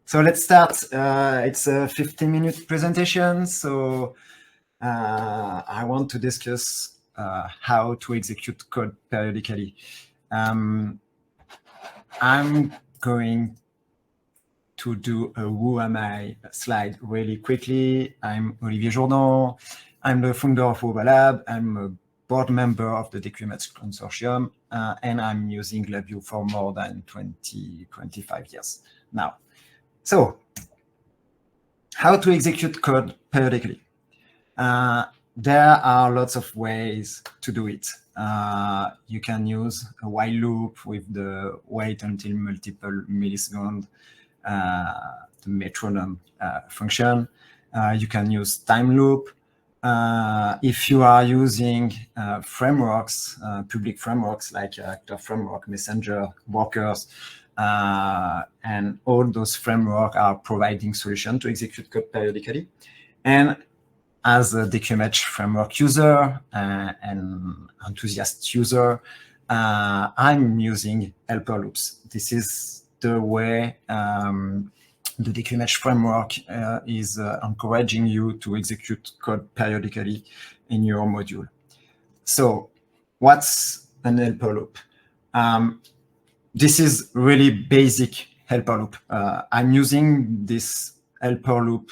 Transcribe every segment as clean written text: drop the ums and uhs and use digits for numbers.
So let's start. It's a 15-minute presentation. So I want to discuss how to execute code periodically. I'm going to do a who am I slide really quickly. I'm Olivier Jourdan. I'm the founder of Lab. I'm a board member of the DQMH consortium, and I'm using LabVIEW for more than 25 years now. So, how to execute code periodically? There are lots of ways to do it. You can use a while loop with the wait until multiple milliseconds, the metronome function. You can use time loop. If you are using frameworks, public frameworks like Actor Framework, Messenger, Workers, and all those frameworks are providing solutions to execute code periodically. And as a DQMH framework user and enthusiast user, I'm using helper loops. This is the way the DQMH framework is encouraging you to execute code periodically in your module. So what's an helper loop? This is really basic helper loop. I'm using this helper loop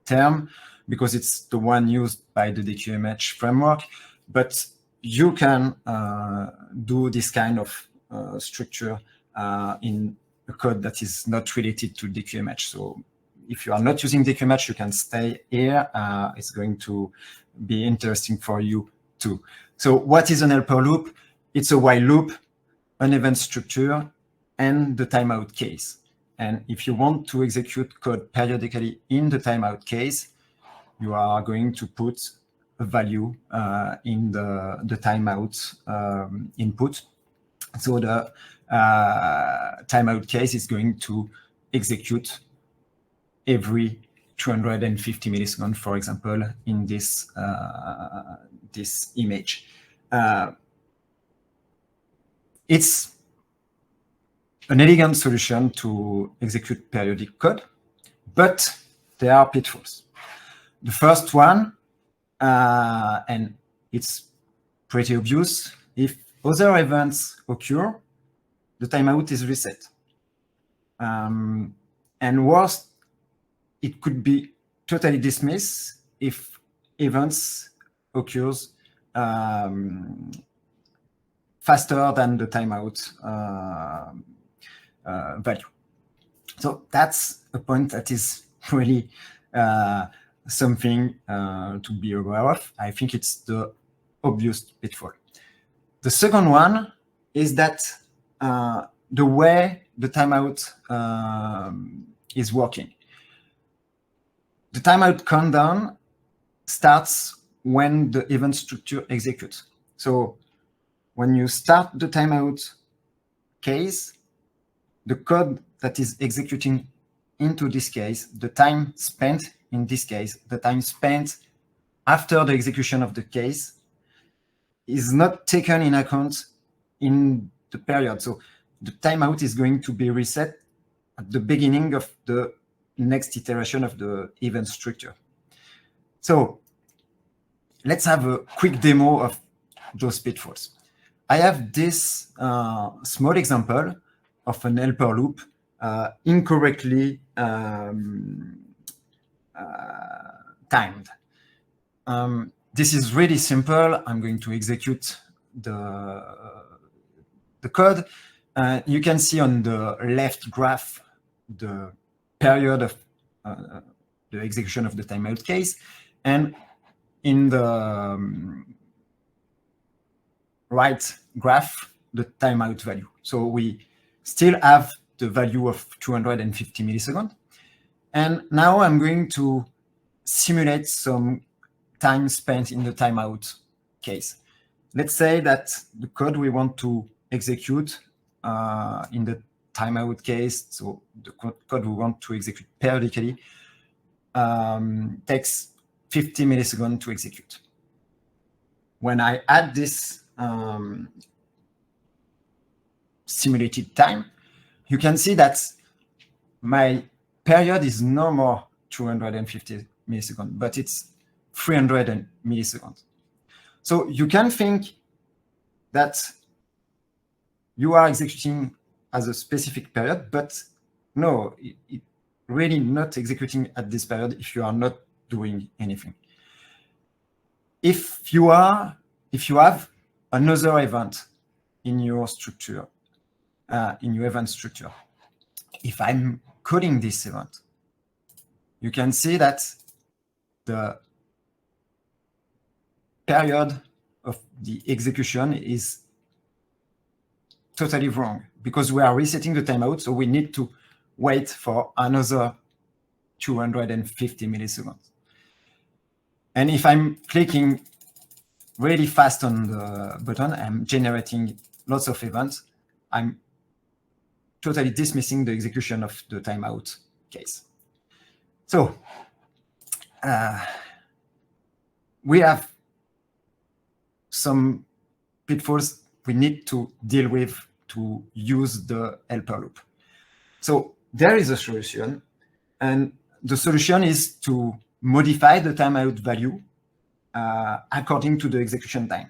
term because it's the one used by the DQMH framework, but you can do this kind of structure in a code that is not related to DQMH. So if you are not using DQMH, you can stay here. It's going to be interesting for you too. So what is an helper loop? It's a while loop, an event structure, and the timeout case. And if you want to execute code periodically in the timeout case, you are going to put a value in the timeout input. So the timeout case is going to execute every 250 milliseconds, for example, in this this image. It's an elegant solution to execute periodic code, but there are pitfalls. The first one, and it's pretty obvious, if other events occur, the timeout is reset. And worse, it could be totally dismissed if events occurs faster than the timeout value. So that's a point that is really something to be aware of. I think it's the obvious pitfall. The second one is that the way the timeout is working. The timeout countdown starts when the event structure executes. So when you start the timeout case, the code that is executing into this case, the time spent in this case, the time spent after the execution of the case is not taken in account in the period. So the timeout is going to be reset at the beginning of the next iteration of the event structure. So let's have a quick demo of those pitfalls. I have this small example of an helper loop incorrectly timed. This is really simple. I'm going to execute the code. You can see on the left graph the period of the execution of the timeout case, and in the right graph, the timeout value. So we still have the value of 250 milliseconds. And now I'm going to simulate some time spent in the timeout case. Let's say that the code we want to execute in the timeout case, so the code we want to execute periodically, takes 50 milliseconds to execute. When I add this simulated time, you can see that my period is no more 250 milliseconds, but it's 300 milliseconds. So you can think that you are executing as a specific period, but no, it really not executing at this period if you are not doing anything. If you have another event in your structure, in your event structure, if I'm coding this event, you can see that the period of the execution is totally wrong because we are resetting the timeout, so we need to wait for another 250 milliseconds. And if I'm clicking really fast on the button, I'm generating lots of events. I'm totally dismissing the execution of the timeout case. So we have some pitfalls we need to deal with to use the helper loop. So there is a solution, and the solution is to modify the timeout value according to the execution time.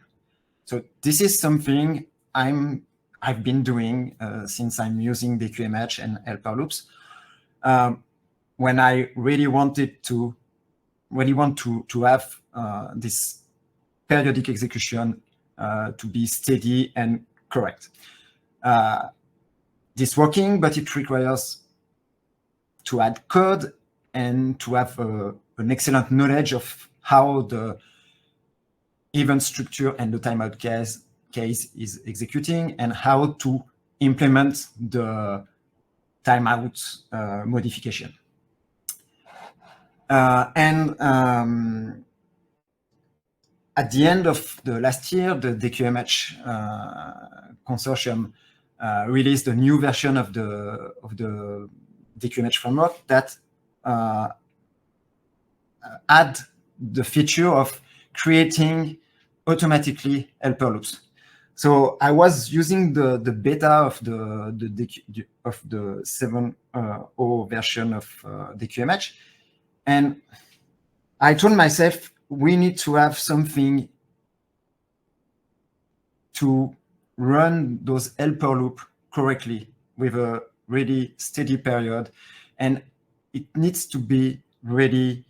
So this is something I've been doing since I'm using the QMH and helper loops. When I really want to have this periodic execution to be steady and correct. This working, but it requires to add code and to have an excellent knowledge of how the event structure and the timeout case is executing and how to implement the timeout modification. At the end of the last year, the DQMH consortium released a new version of the DQMH framework that add the feature of creating automatically helper loops. So I was using the beta of the 7.0 version of DQMH, and I told myself we need to have something to run those helper loop correctly with a really steady period, and it needs to be really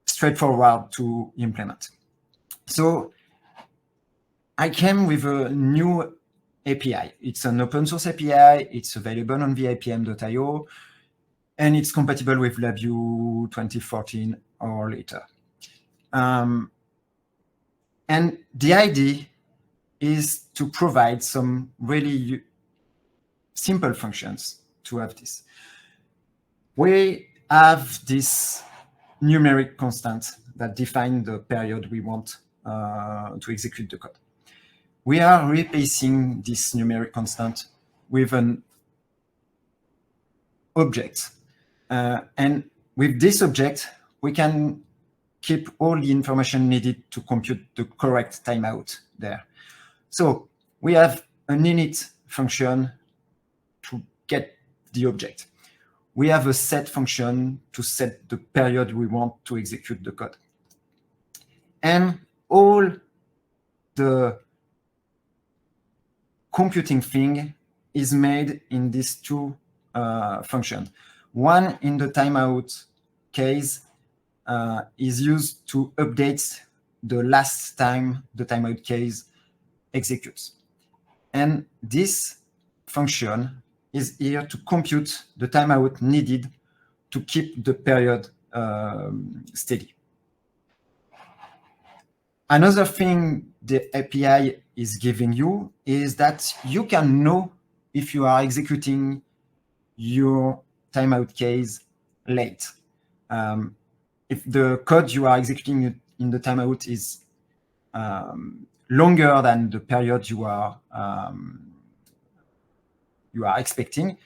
straightforward to implement. So I came with a new API. It's an open source API. It's available on vipm.io, and it's compatible with LabVIEW 2014 or later. And the idea is to provide some really simple functions to have this. We have this numeric constant that defines the period we want to execute the code. We are replacing this numeric constant with an object. And with this object, we can keep all the information needed to compute the correct timeout there. So we have an init function to get the object. We have a set function to set the period we want to execute the code. And all the computing thing is made in these two functions. One in the timeout case is used to update the last time the timeout case executes. And this function is here to compute the timeout needed to keep the period steady. Another thing the API is giving you is that you can know if you are executing your timeout case late. If the code you are executing in the timeout is longer than the period you are expecting,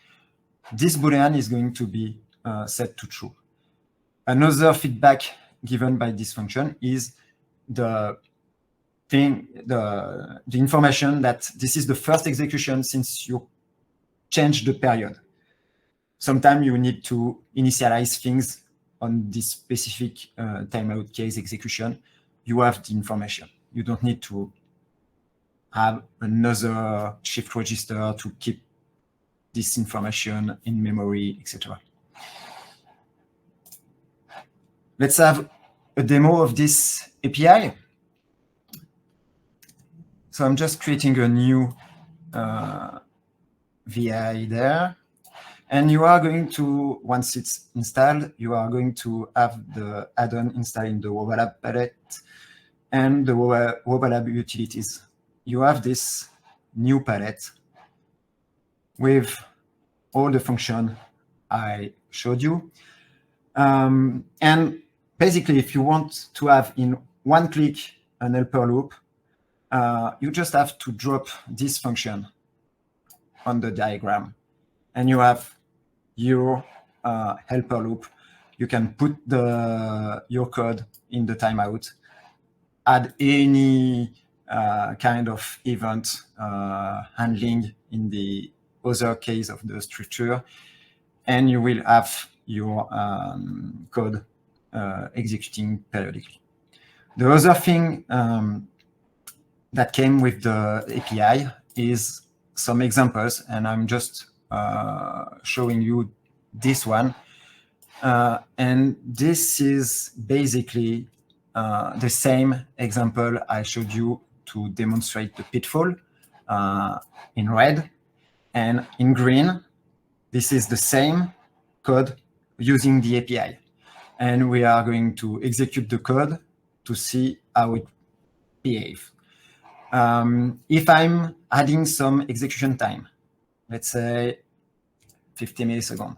this Boolean is going to be set to true. Another feedback given by this function is the thing, the information that this is the first execution since you changed the period. Sometimes you need to initialize things on this specific timeout case execution. You have the information. You don't need to have another shift register to keep this information in memory, etc. Let's have a demo of this API. So I'm just creating a new VI there. And you are going to, once it's installed, you are going to have the add-on installed in the Robolab palette and the Robolab utilities. You have this new palette with all the function I showed you. And basically, if you want to have in one click an helper loop, you just have to drop this function on the diagram. And you have your helper loop. You can put your code in the timeout, add any kind of event handling in the other case of the structure, and you will have your code executing periodically. The other thing that came with the API is some examples, and I'm just showing you this one. And this is basically the same example I showed you to demonstrate the pitfall in red. And in green, this is the same code using the API. And we are going to execute the code to see how it behaves. If I'm adding some execution time, let's say 50 milliseconds,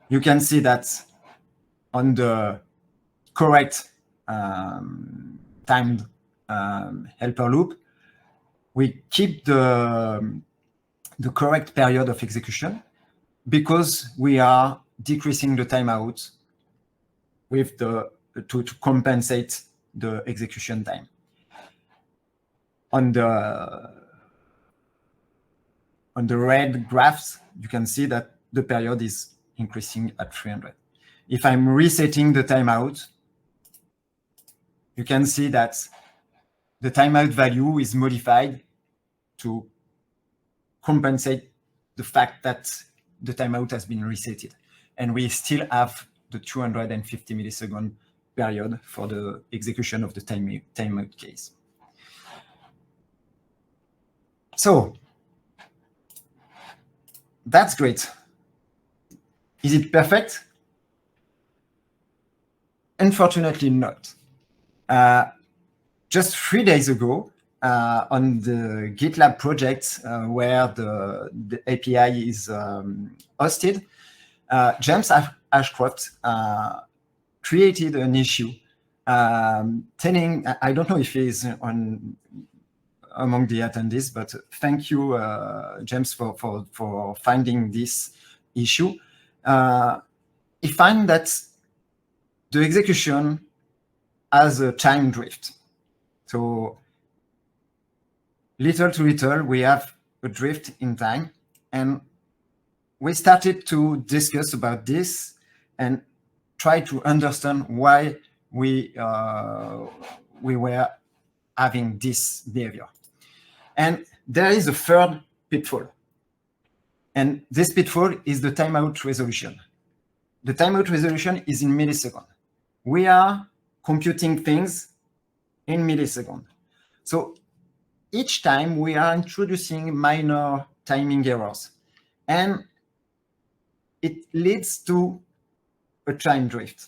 you can see that on the correct timed helper loop, we keep the correct period of execution because we are decreasing the timeout with to compensate the execution time. On the red graphs, you can see that the period is increasing at 300. If I'm resetting the timeout, you can see that the timeout value is modified to compensate the fact that the timeout has been resetted. And we still have the 250 millisecond period for the execution of the timeout case. So that's great. Is it perfect? Unfortunately not. Just 3 days ago, on the GitLab project where the API is hosted, James Ashcroft created an issue telling, I don't know if he's among the attendees, but thank you, James, for finding this issue. He found that the execution has a time drift. So little to little, we have a drift in time. And we started to discuss about this and try to understand why we were having this behavior. And there is a third pitfall. And this pitfall is the timeout resolution. The timeout resolution is in milliseconds. We are computing things in milliseconds. So each time we are introducing minor timing errors. And it leads to a time drift.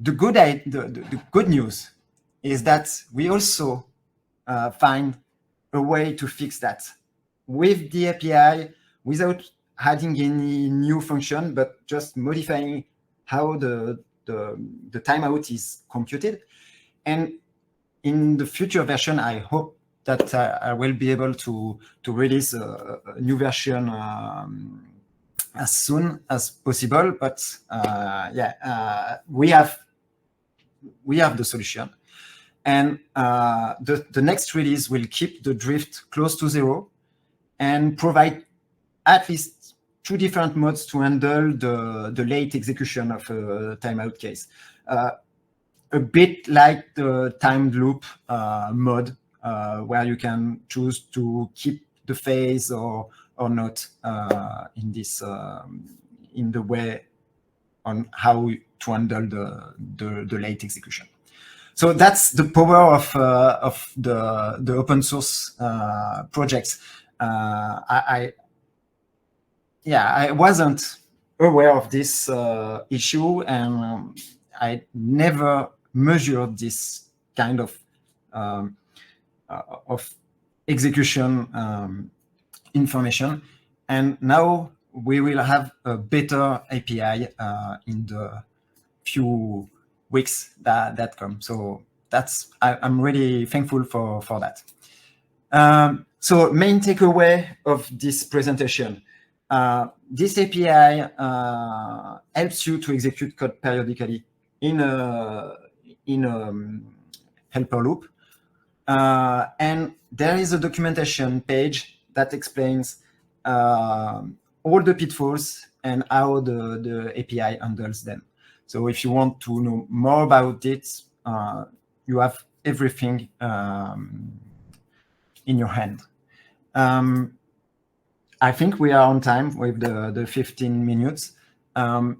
The good news is that we also find a way to fix that with the API without adding any new function, but just modifying how the timeout is computed. And in the future version, I hope that I will be able to release a new version as soon as possible. But we have the solution. And the next release will keep the drift close to 0 and provide at least 2 different modes to handle the late execution of a timeout case. A bit like the timed loop mode, where you can choose to keep the phase or not in this in the way on how to handle the late execution. So that's the power of the open source projects. I wasn't aware of this issue, and I never measured this kind of execution information. And now we will have a better API in the few weeks that come. So I'm really thankful for that. So main takeaway of this presentation. This API helps you to execute code periodically in a helper loop. And there is a documentation page that explains all the pitfalls and how the API handles them. So if you want to know more about it, you have everything in your hand. I think we are on time with the 15 minutes.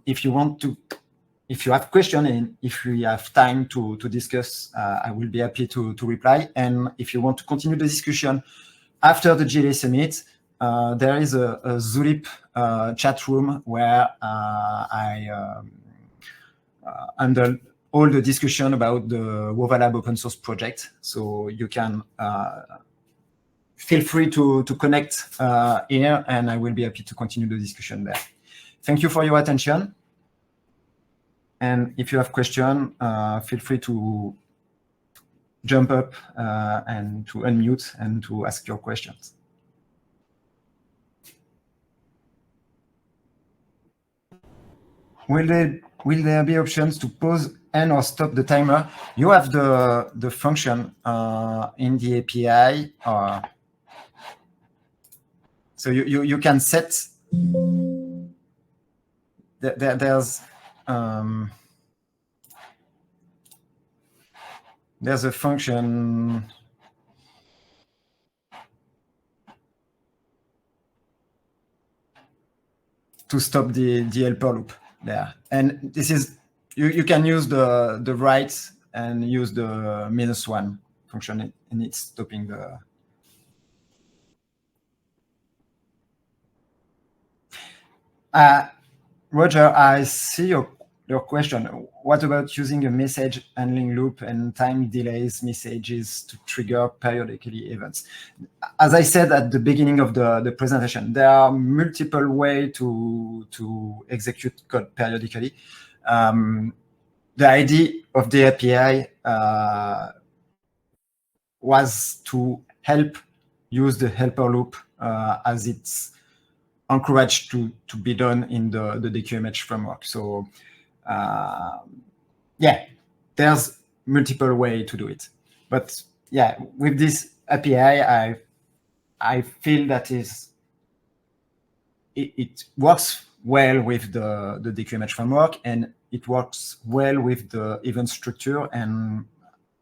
If you have questions and if we have time to discuss, I will be happy to reply. And if you want to continue the discussion after the GLA summit, there is a Zulip chat room where I handle all the discussion about the WovaLab open source project. So you can feel free to connect here, and I will be happy to continue the discussion there. Thank you for your attention. And if you have questions, feel free to jump up and to unmute and to ask your questions. Will there be options to pause and or stop the timer? You have the function in the API. So you can set. There's a function to stop the helper loop there, and this is you can use the right and use the -1 function, and it's stopping the. Roger, I see your question. What about using a message handling loop and time delays messages to trigger periodically events? As I said at the beginning of the presentation, there are multiple ways to execute code periodically. The idea of the API was to help use the helper loop as it's encouraged to be done in the DQMH framework. So yeah, there's multiple ways to do it. But yeah, with this API, I feel that it works well with the DQMH framework, and it works well with the event structure, and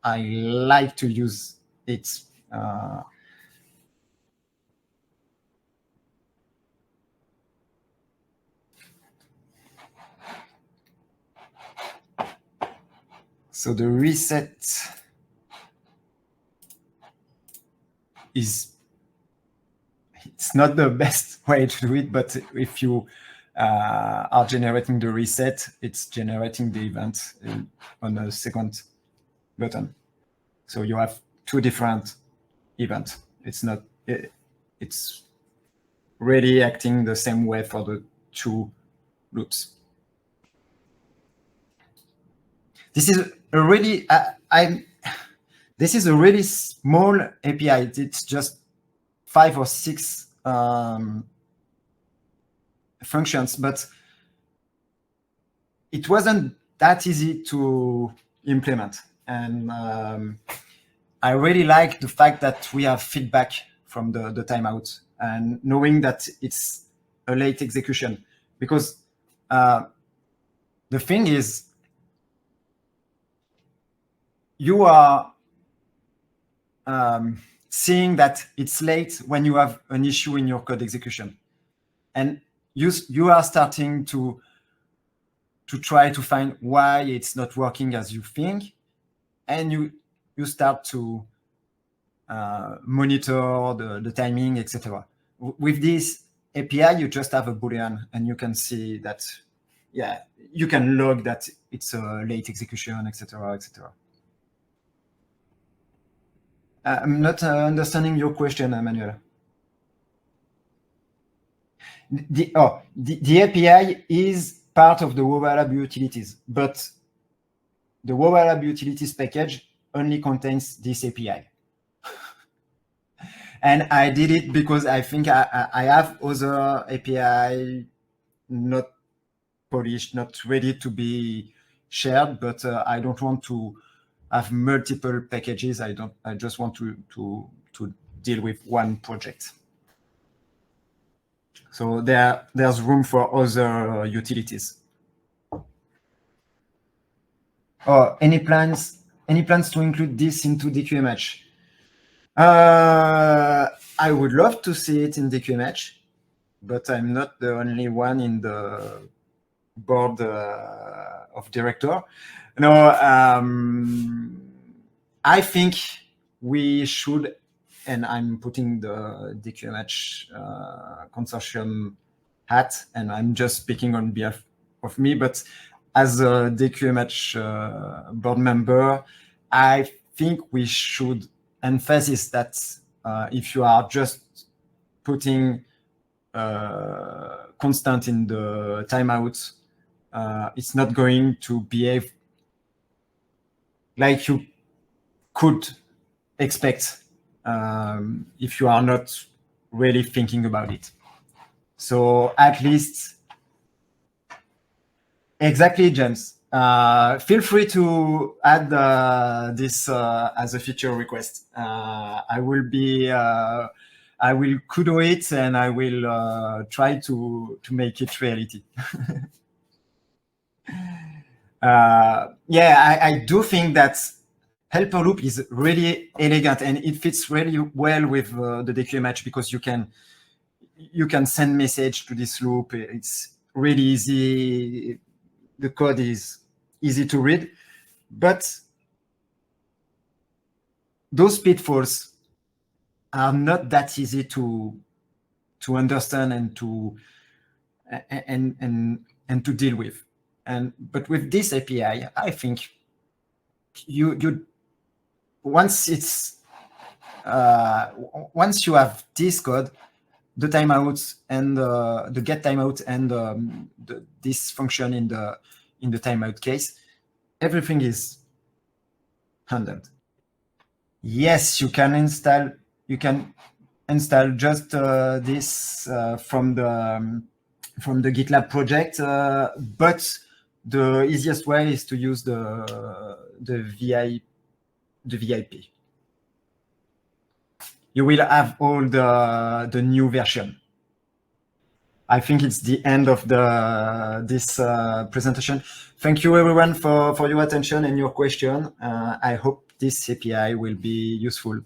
I like to use it. So the reset it's not the best way to do it, but if you are generating the reset, it's generating the event on a second button. So you have 2 different events. It's really acting the same way for the 2 loops. This is a really this is a really small API. It's just 5 or 6 functions, but it wasn't that easy to implement. And I really like the fact that we have feedback from the timeout and knowing that it's a late execution, because the thing is, you are seeing that it's late when you have an issue in your code execution, and you are starting to try to find why it's not working as you think, and you start to monitor the timing, etc. With this API, you just have a Boolean, and you can see that, yeah, you can log that it's a late execution, etc., etc. I'm not understanding your question, Emmanuel. The API is part of the LabVIEW utilities, but the LabVIEW utilities package only contains this API. And I did it because I think I have other API not polished, not ready to be shared, but I don't want to have multiple packages. I just want to deal with one project. So there's room for other utilities. Oh, any plans to include this into DQMH? I would love to see it in DQMH, but I'm not the only one in the board of director. No, I think we should, and I'm putting the DQMH consortium hat, and I'm just speaking on behalf of me, but as a DQMH board member, I think we should emphasize that if you are just putting constant in the timeout, it's not going to behave like you could expect if you are not really thinking about it. So at least, exactly, James. Feel free to add this as a feature request. I will kudo it, and I will try to make it reality. Yeah, I do think that helper loop is really elegant, and it fits really well with the DQMH, because you can send message to this loop. It's really easy. The code is easy to read, but those pitfalls are not that easy to understand and to deal with. But with this API, I think you once you have this code, the timeouts and the get timeout and this function in the timeout case, everything is handled. Yes, you can install just this from the GitLab project, but the easiest way is to use the VIP. You will have all the new version. I think it's the end of this presentation. Thank you everyone for your attention and your question. I hope this API will be useful.